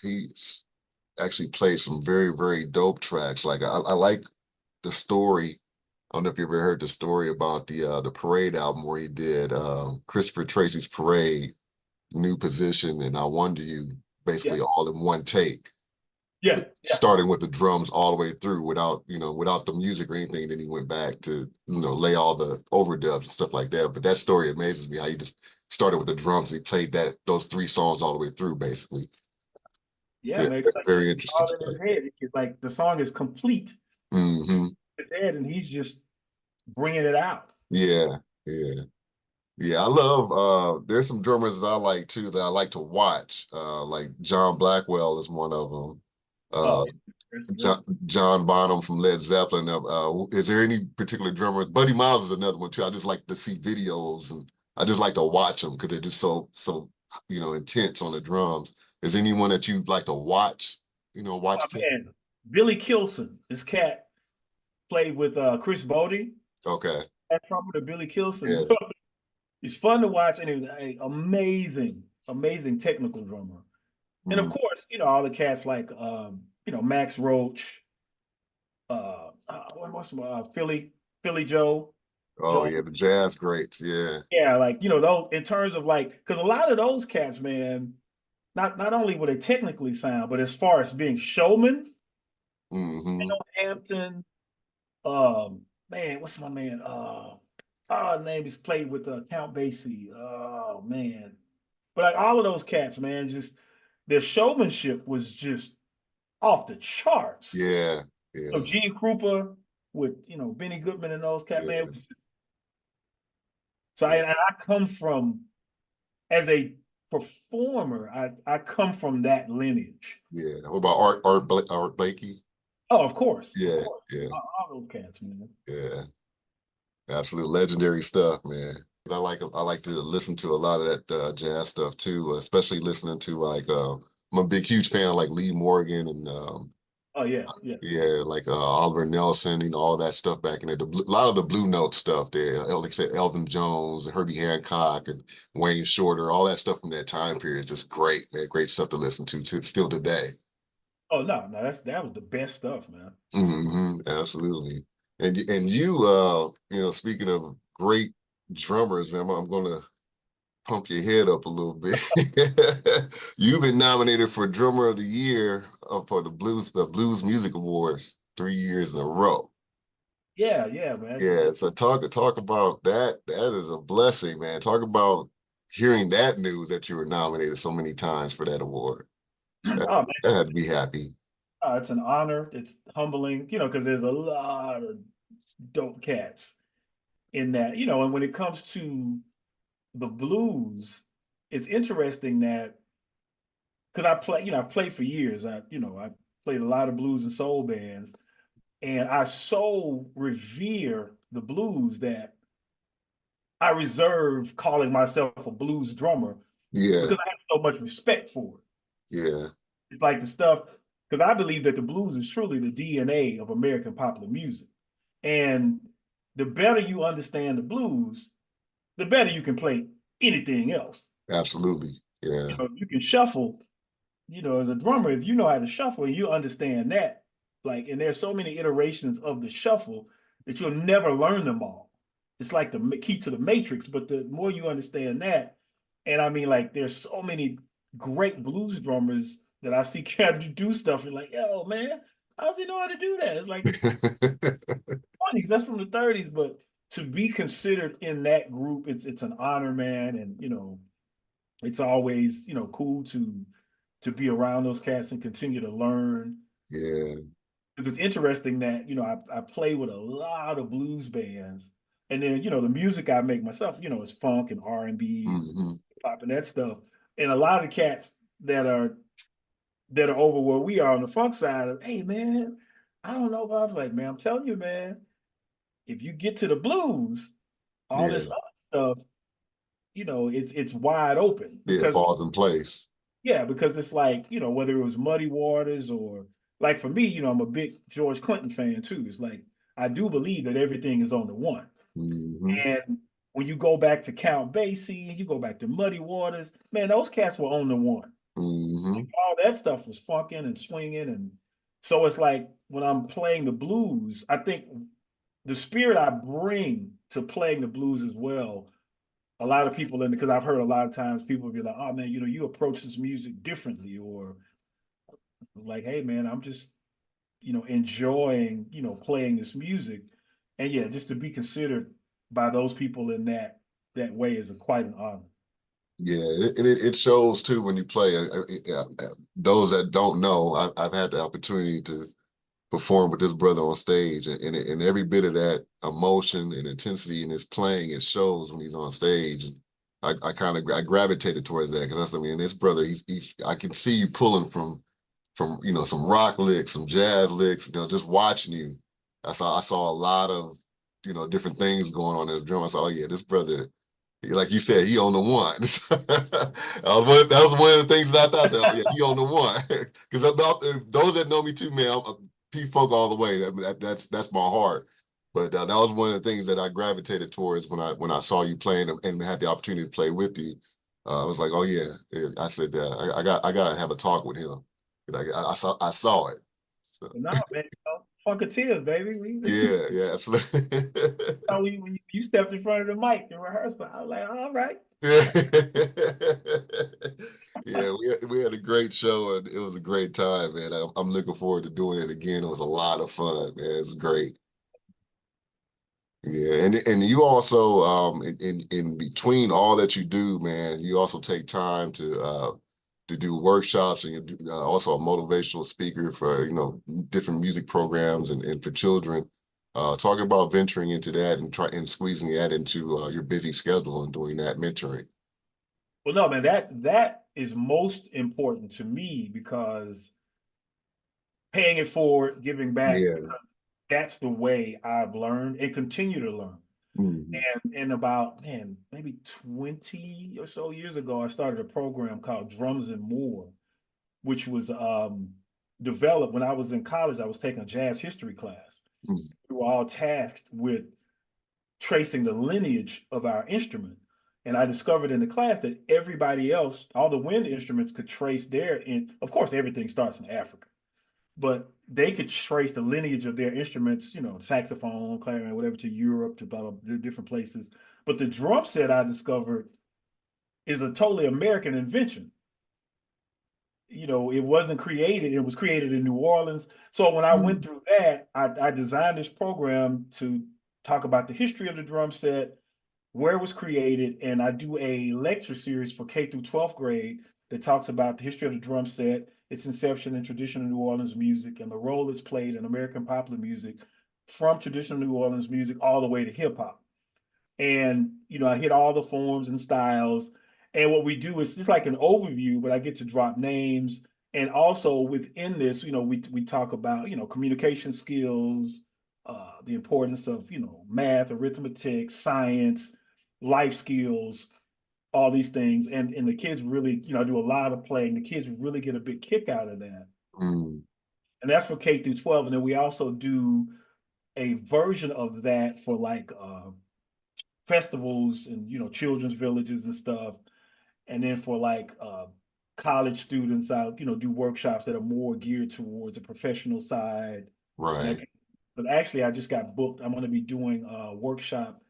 S1: He's actually played some very, very dope tracks. Like I like the story. I don't know if you ever heard the story about the Parade album where he did Christopher Tracy's Parade, New Position, and I Wonder You,
S2: Yeah,
S1: basically all in one take.
S2: Yeah, yeah,
S1: starting with the drums all the way through without, without the music or anything. Then he went back to, lay all the overdubs and stuff like that. But that story amazes me how he just started with the drums. He played those three songs all the way through, basically.
S2: yeah,
S1: Yeah,
S2: man. It's like
S1: very interesting
S2: all in
S1: stuff.
S2: his head. It's like the song is complete
S1: Hmm.
S2: in his head, and he's just bringing it out.
S1: Yeah, yeah. Yeah, I love there's some drummers that I like too that I like to watch. Like John Blackwell is one of them.
S2: Oh,
S1: Uh
S2: that's
S1: John Bonham from Led Zeppelin. Is there any particular drummers? Buddy Miles is another one too. I just like to see videos and I just like to watch them because they're just so intense on the drums. Is there anyone that you like to watch?
S2: oh
S1: Watch play?
S2: man, Billy Kilson. This cat played with Chris Bodie.
S1: Okay.
S2: That trumpeter Billy Kilson.
S1: Yeah.
S2: It's fun to watch, and he's an amazing, amazing technical drummer. And of
S1: Mm.
S2: course, all the cats like Max Roach, what's Philly Joe
S1: Oh
S2: Jones.
S1: yeah, the jazz greats. Yeah.
S2: Yeah, like those in terms of like because a lot of those cats, man, not only were they technically sound, but as far as being showmen,
S1: Hmm.
S2: Hampton, man, what's my man? Name is played with Count Basie. Oh man, but like all of those cats, man, just their showmanship was just off the charts.
S1: Yeah.
S2: So
S1: Yeah.
S2: Gene Krupa with Benny Goodman and those cat man.
S1: Yeah.
S2: So
S1: Yeah.
S2: I come from as a performer, I come from that lineage.
S1: Yeah. What about Art Blakey?
S2: Oh, of
S1: Yeah.
S2: course,
S1: Yeah.
S2: all those cats, man.
S1: Yeah. Absolute legendary stuff, man. I like to listen to a lot of that jazz stuff too, especially listening to like I'm a big huge fan of like Lee Morgan and
S2: Oh yeah, yeah.
S1: yeah, like Oliver Nelson, all that stuff back in there. A lot of the Blue Note stuff there, like I said, Elvin Jones and Herbie Hancock and Wayne Shorter, all that stuff from that time period, just great, man. Great stuff to listen to still today.
S2: Oh no, no, that was the best stuff, man.
S1: Absolutely. And you, speaking of great drummers, man, I'm gonna pump your head up a little bit. You've been nominated for Drummer of the Year for the Blues Music Awards 3 years in a row.
S2: Yeah, yeah, man.
S1: Yeah, so talk about that. That is a blessing, man. Talk about hearing that news that you were nominated so many times for that award. That,
S2: Oh
S1: that had to be happy.
S2: it's an honor. It's humbling, because there's a lot of dope cats in that, and when it comes to the blues, it's interesting that because I've played for years. I played a lot of blues and soul bands, and I so revere the blues that I reserve calling myself a blues drummer
S1: Yeah,
S2: because I have so much respect for it.
S1: yeah,
S2: It's like the stuff because I believe that the blues is truly the DNA of American popular music. And the better you understand the blues, the better you can play anything else.
S1: absolutely. Yeah,
S2: You can shuffle, as a drummer, if you know how to shuffle and you understand that, like, and there's so many iterations of the shuffle that you'll never learn them all. It's like the key to the matrix, but the more you understand that, and I mean, like, there's so many great blues drummers that I see can do stuff. And like, yo, man, how does he know how to do that? It's like 20s, that's from the 30s, but to be considered in that group, it's an honor, man, and it's always cool to be around those cats and continue to learn.
S1: yeah.
S2: Because it's interesting that I play with a lot of blues bands, and then the music I make myself, is funk and R&B and
S1: Hmm.
S2: pop and that stuff. And a lot of cats that are over where we are on the funk side of, hey man, I don't know. But I was like, man, I'm telling you, man, if you get to the blues, all this
S1: Yeah,
S2: other stuff, it's wide open
S1: yeah. It
S2: because
S1: falls in place.
S2: yeah, because it's like, whether it was Muddy Waters or like for me, I'm a big George Clinton fan too. It's like I do believe that everything is on the one.
S1: Hmm.
S2: And when you go back to Count Basie and you go back to Muddy Waters, man, those cats were on the one.
S1: Hmm.
S2: All that stuff was funking and swinging. And so it's like when I'm playing the blues, I think the spirit I bring to playing the blues as well a lot of people in because I've heard a lot of times people be like, "Oh man, you approach this music differently," or Like, hey man, I'm just, enjoying, playing this music. And yeah, just to be considered by those people in that way is quite an honor.
S1: Yeah, it shows too when you play. Those that don't know, I've had the opportunity to perform with this brother on stage, and every bit of that emotion and intensity in his playing, it shows when he's on stage. And I kind of I gravitated towards that because I mean, this brother, he's I can see you pulling from some rock licks, some jazz licks, just watching you. I saw a lot of different things going on in the drum. I saw, oh yeah, this brother, like you said, he on the one. That was one of the things that I thought. I said, oh yeah, he on the one. Because about those that know me too, man, I'm P Funk all the way. That's my heart. But that was one of the things that I gravitated towards when I saw you playing and had the opportunity to play with you. I was like, oh yeah. I said, I gotta have a talk with him. Like I saw it. So
S2: But nah, man, Funketeers, baby.
S1: yeah, yeah, absolutely.
S2: When you stepped in front of the mic in rehearsal, I was like, all right.
S1: Yeah, yeah, we had a great show and it was a great time, man. I'm looking forward to doing it again. It was a lot of fun, man. It was great. Yeah, and you also in between all that you do, man, you also take time to do workshops and you're also a motivational speaker for different music programs and for children. Talking about venturing into that and try and squeezing that into your busy schedule and doing that mentoring.
S2: Well, no, man, that is most important to me because paying it forward, giving back,
S1: Yeah.
S2: because that's the way I've learned and continue to learn.
S1: Mhm.
S2: And about, man, maybe 20 or so years ago, I started a program called Drums and More, which was developed when I was in college. I was taking a jazz history class.
S1: Mhm.
S2: We were all tasked with tracing the lineage of our instrument. And I discovered in the class that everybody else, all the wind instruments could trace of course, everything starts in Africa, but they could trace the lineage of their instruments, saxophone, clarinet, whatever, to Europe, to blah, blah, different places. But the drum set I discovered is a totally American invention. It wasn't created, it was created in New Orleans. So when I went
S1: Mhm.
S2: through that, I designed this program to talk about the history of the drum set, where it was created, and I do a lecture series for K through 12th grade that talks about the history of the drum set, its inception in traditional New Orleans music, and the role it's played in American popular music from traditional New Orleans music all the way to hip hop. And I hit all the forms and styles. And what we do is just like an overview, but I get to drop names. And also within this, we talk about communication skills, the importance of math, arithmetic, science, life skills, all these things. And the kids really, I do a lot of playing. The kids really get a big kick out of that.
S1: Mhm.
S2: And that's for K through 12. And then we also do a version of that for like festivals and children's villages and stuff. And then for like college students, I'll do workshops that are more geared towards the professional side. And
S1: Right.
S2: but actually, I just got booked. I'm going to be doing a workshop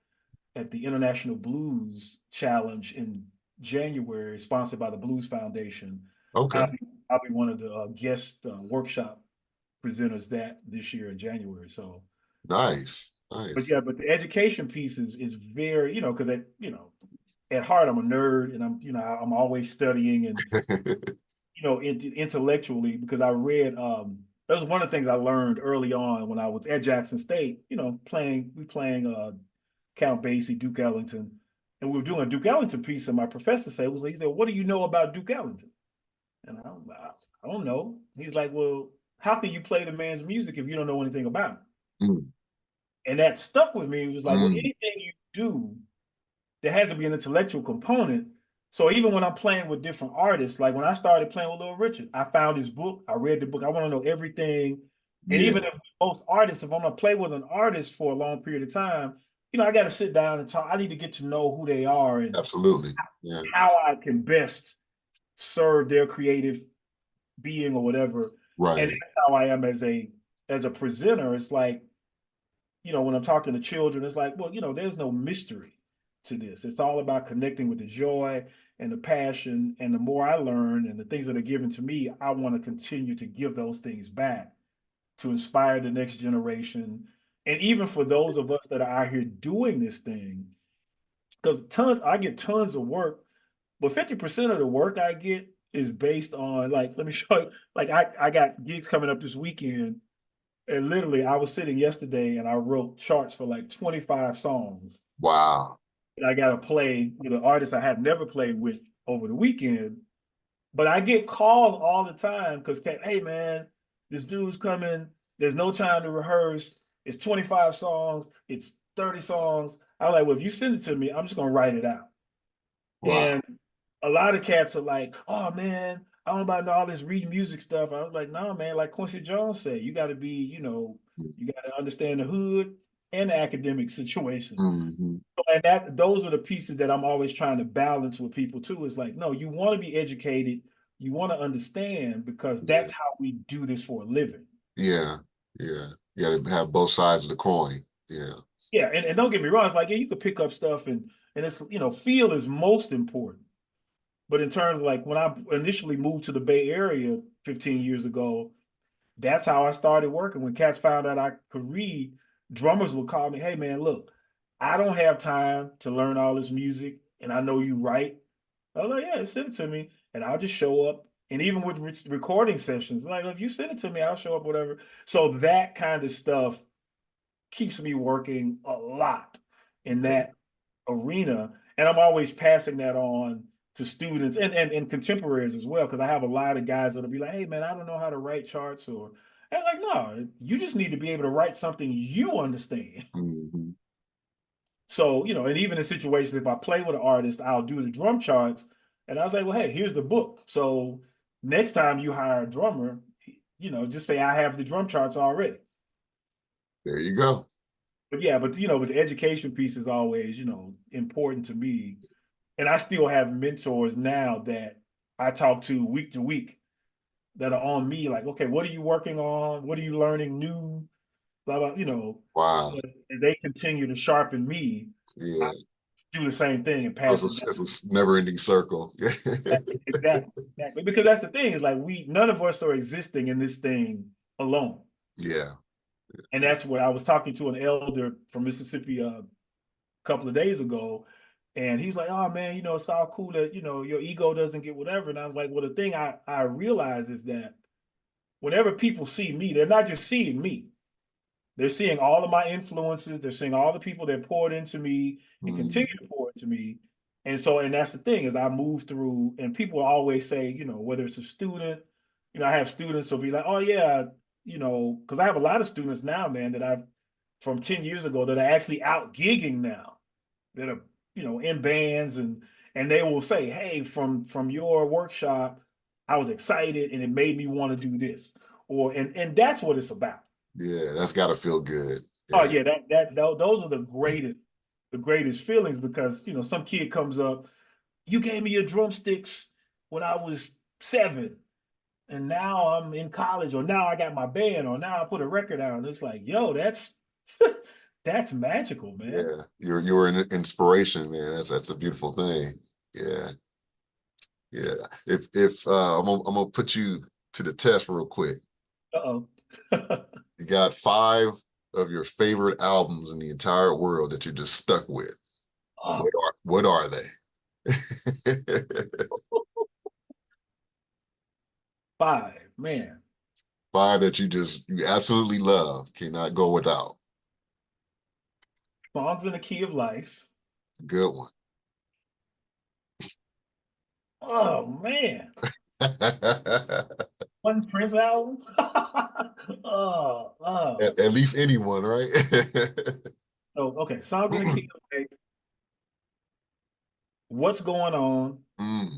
S2: at the International Blues Challenge in January, sponsored by the Blues Foundation. I'll
S1: Okay.
S2: be, I'll be one of the guest workshop presenters that this year in January. So,
S1: Nice.
S2: but
S1: Nice.
S2: yeah, but the education piece is very, because at heart I'm a nerd, and I'm always studying, and intellectually, because I read that was one of the things I learned early on when I was at Jackson State, playing Count Basie, Duke Ellington, and we were doing a Duke Ellington piece, and my professor he said, "What do you know about Duke Ellington?" And I don't know. He's like, "Well, how can you play the man's music if you don't know anything about him?"
S1: Mm.
S2: And that stuck with me. It was like, well,
S1: Mm.
S2: anything you do, there has to be an intellectual component. So even when I'm playing with different artists, like when I started playing with Little Richard, I found his book, I read the book, I want to know everything. And
S1: Yeah,
S2: even if most artists, if I'm gonna play with an artist for a long period of time, I got to sit down and talk. I need to get to know who they are and
S1: absolutely. Yeah.
S2: how I can best serve their creative being or whatever. And
S1: Right.
S2: that's how I am as a presenter. It's like, when I'm talking to children, it's like, well, there's no mystery. to this. It's all about connecting with the joy and the passion. And the more I learn and the things that are given to me, I want to continue to give those things back to inspire the next generation. And even for those of us that are out here doing this thing, because I get tons of work, but 50% of the work I get is based on, like, let me show you, like I got gigs coming up this weekend. And literally I was sitting yesterday and I wrote charts for like 25 songs.
S1: Wow.
S2: And I got to play with an artist I have never played with over the weekend. But I get calls all the time because, hey man, this dude's coming. There's no time to rehearse. It's 25 songs. It's 30 songs. I was like, well, if you send it to me, I'm just gonna write it out.
S1: Wow.
S2: And a lot of cats are like, oh man, I don't know about all this reading music stuff. I was like, no, man, like Quincy Jones said, you got to be, you got to understand the hood and the academic situation.
S1: Mm-hmm.
S2: And those are the pieces that I'm always trying to balance with people too. Is like, no, you want to be educated, you want to understand because
S1: Yeah.
S2: that's how we do this for a living.
S1: Yeah. Yeah. You got to have both sides of the coin. Yeah.
S2: Yeah, and don't get me wrong, it's like, yeah, you could pick up stuff and it's feel is most important. But in terms of like when I initially moved to the Bay Area 15 years ago, that's how I started working. When cats found out I could read, drummers would call me, hey man, look, I don't have time to learn all this music, and I know you write. I was like, yeah, send it to me, and I'll just show up. And even with recording sessions, like if you send it to me, I'll show up, whatever. So that kind of stuff keeps me working a lot in that arena. And I'm always passing that on to students and contemporaries as well, because I have a lot of guys that'll be like, hey man, I don't know how to write charts or and like, no, you just need to be able to write something you understand.
S1: Mm-hmm.
S2: So, and even in situations, if I play with an artist, I'll do the drum charts. And I was like, well, hey, here's the book. So next time you hire a drummer, just say I have the drum charts already.
S1: There you go.
S2: But yeah, but but the education piece is always, important to me. And I still have mentors now that I talk to week that are on me, like, okay, what are you working on? What are you learning new? Blah blah,
S1: Wow.
S2: so as they continue to sharpen me, I
S1: Yeah.
S2: do the same thing and
S1: So
S2: pass it down.
S1: it's a never ending circle.
S2: Exactly, exactly. Because that's the thing, is like none of us are existing in this thing alone.
S1: Yeah.
S2: And that's what I was talking to an elder from Mississippi couple of days ago, and he's like, "Oh man, it's all cool that your ego doesn't get whatever." And I was like, "Well, the thing I realize is that whenever people see me, they're not just seeing me; they're seeing all of my influences. They're seeing all the people that poured into me and continue
S1: Mm-hmm.
S2: to pour into me." And so, and that's the thing is I move through, and people always say, whether it's a student, I have students who'll be like, "Oh yeah," because I have a lot of students now, man, that I've from 10 years ago that are actually out gigging now that are in bands and they will say, hey, from your workshop I was excited and it made me want to do this, or and that's what it's about.
S1: Yeah, that's got to feel good.
S2: Oh
S1: Yeah.
S2: yeah, those are the greatest feelings, because some kid comes up, you gave me your drumsticks when I was 7 and now I'm in college, or now I got my band, or now I put a record out, and it's like, yo, that's that's magical, man.
S1: Yeah. You're an inspiration, man. That's a beautiful thing. Yeah. Yeah. If I'm gonna put you to the test real quick.
S2: Uh-oh.
S1: You got 5 of your favorite albums in the entire world that you're just stuck with.
S2: Oh,
S1: What are they?
S2: 5, man.
S1: 5 that you absolutely love, cannot go without.
S2: Songs in the Key of Life.
S1: Good one.
S2: Oh man. One Prince album. Oh.
S1: At least anyone, right?
S2: So okay, Songs in the Key of Life. What's going on?
S1: Mm,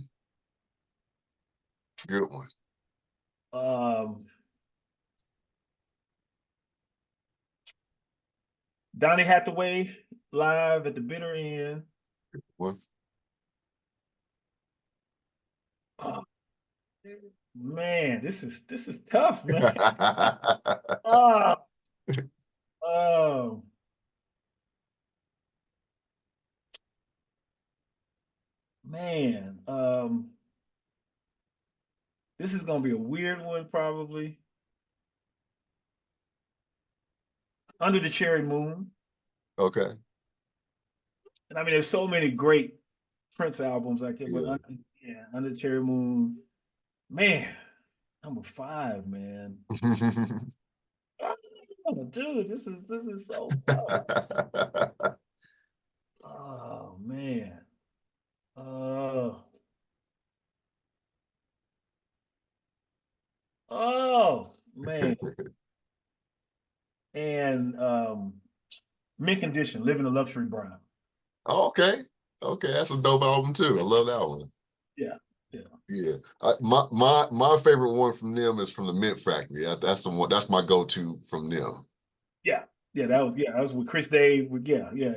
S1: good one.
S2: Um, Donny Hathaway live at the bitter end.
S1: One.
S2: Oh man, this is tough, man. Oh, oh. Man, this is gonna be a weird one, probably. Under the Cherry Moon.
S1: Okay.
S2: And I mean, there's so many great Prince albums like it, but
S1: Yeah.
S2: Under the Cherry Moon, man, number five, man. Oh, dude, this is so tough. Oh man. Oh, oh man. And Mint Condition, Living a Luxury Brown.
S1: Okay. Okay, that's a dope album too. I love that one.
S2: Yeah, yeah.
S1: Yeah, my favorite one from them is from the Mint Factory. That's the one. That's my go-to from them.
S2: Yeah, that was with Chris Dave. Yeah.
S1: Yeah,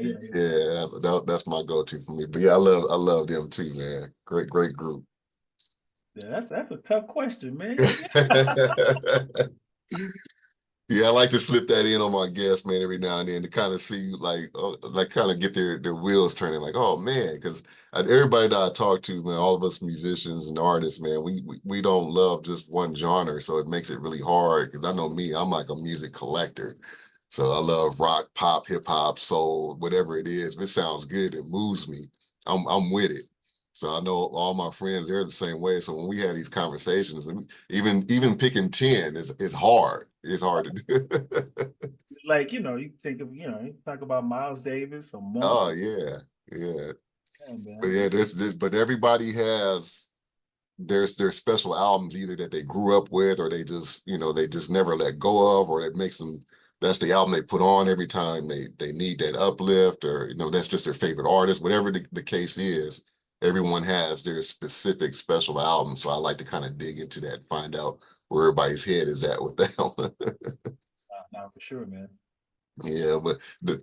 S1: that's my go-to for me. But yeah, I love them too, man. Great group.
S2: Yeah, that's a tough question, man.
S1: Yeah, I like to slip that in on my guests, man, every now and then to kind of see, like kind of get their wheels turning. Like, oh man, because everybody that I talk to, man, all of us musicians and artists, man, we don't love just one genre, so it makes it really hard. Because I know me, I'm like a music collector, so I love rock, pop, hip hop, soul, whatever it is. If it sounds good, it moves me. I'm with it. So I know all my friends, they're the same way. So when we had these conversations, and even picking 10 is hard. It's hard to do.
S2: Like, you think of, you talk about Miles Davis or Monk.
S1: Oh yeah, yeah.
S2: Yeah,
S1: But
S2: man.
S1: yeah, but everybody has their special albums either that they grew up with or they just never let go of, or it makes them that's the album they put on every time they need that uplift, or that's just their favorite artist. Whatever the case is, everyone has their specific special album. So I like to kind of dig into that, find out where everybody's head is at with that one.
S2: Nah, for sure, man.
S1: Yeah, but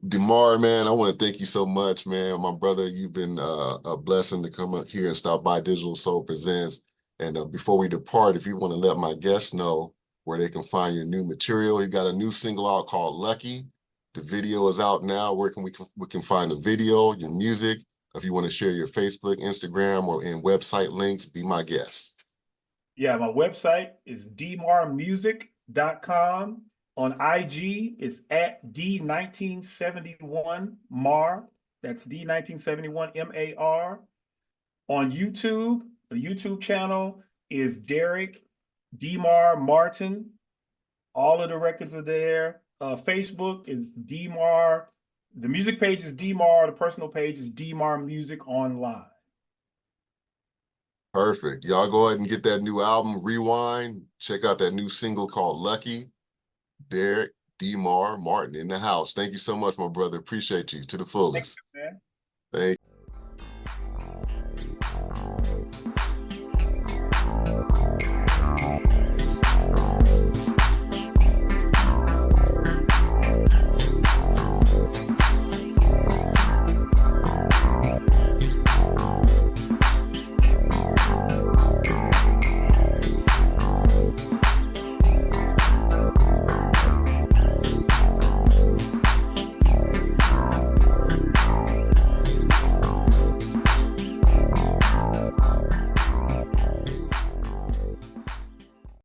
S1: Demar, man, I want to thank you so much, man. My brother, you've been a blessing to come up here and stop by Digital Soul Presents. And before we depart, if you want to let my guests know where they can find your new material, you got a new single out called Lucky. The video is out now. Where can we can find the video, your music? If you want to share your Facebook, Instagram, or in website links, be my guest.
S2: Yeah, my website is dmarmusic.com. On IG, it's at D1971Mar. That's D1971MAR. On YouTube, the YouTube channel is Derrick Demar Martin. All of the records are there. Facebook is Demar. The music page is Demar. The personal page is Demar Music Online.
S1: Perfect. Y'all go ahead and get that new album, Rewind. Check out that new single called Lucky. Derrick Demar Martin in the house. Thank you so much, my brother. Appreciate you to the
S2: Thank
S1: fullest.
S2: you, man.
S1: Thank you.